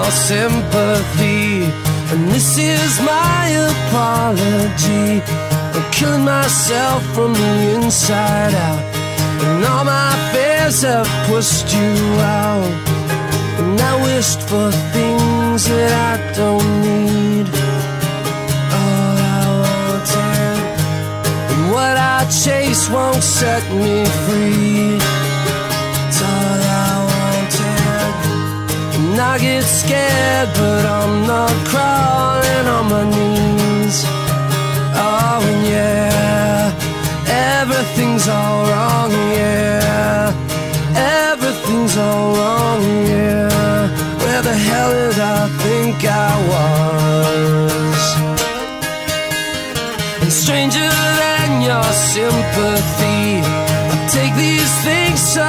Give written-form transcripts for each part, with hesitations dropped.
your sympathy, and this is my apology. I'm killing myself from the inside out, and all my fears have pushed you out. And I wished for things that I don't need. All I wanted, and what I chase won't set me free. It's all I wanted, and I get scared, but I'm not crawling on my knees. Oh, and yeah, everything's all wrong, yeah. Everything's all wrong, yeah. Where the hell did I think I was? And stranger than your sympathy, I take these things so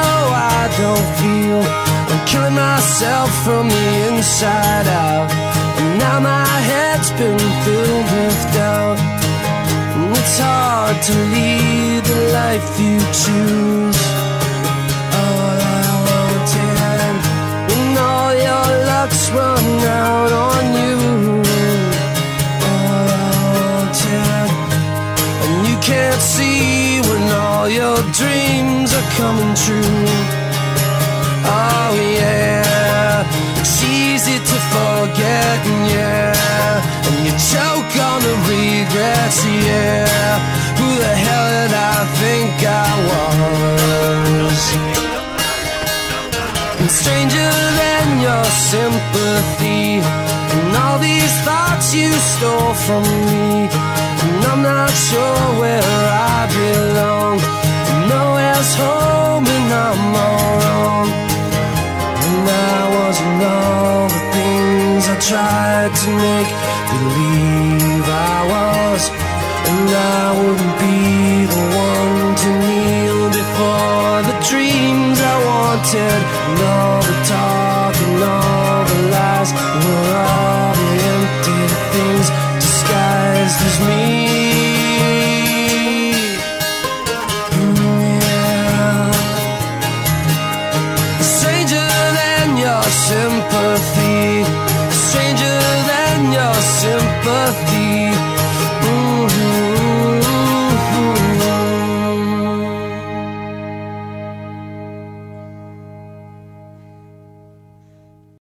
I don't feel. I'm killing myself from the inside out, and now my head's been filled with doubt. And it's hard to lead the life you choose. All I wanted, when all your luck's run out on you. All I wanted, and you can't see when all your dreams are coming true. Oh yeah, it's easy to forget, yeah, and you choke on the regrets, yeah. Who the hell did I think I was? And stranger than your sympathy, and all these thoughts you stole from me, and I'm not sure where I belong. Nowhere's home and I'm all wrong. And I wasn't all the things I tried to make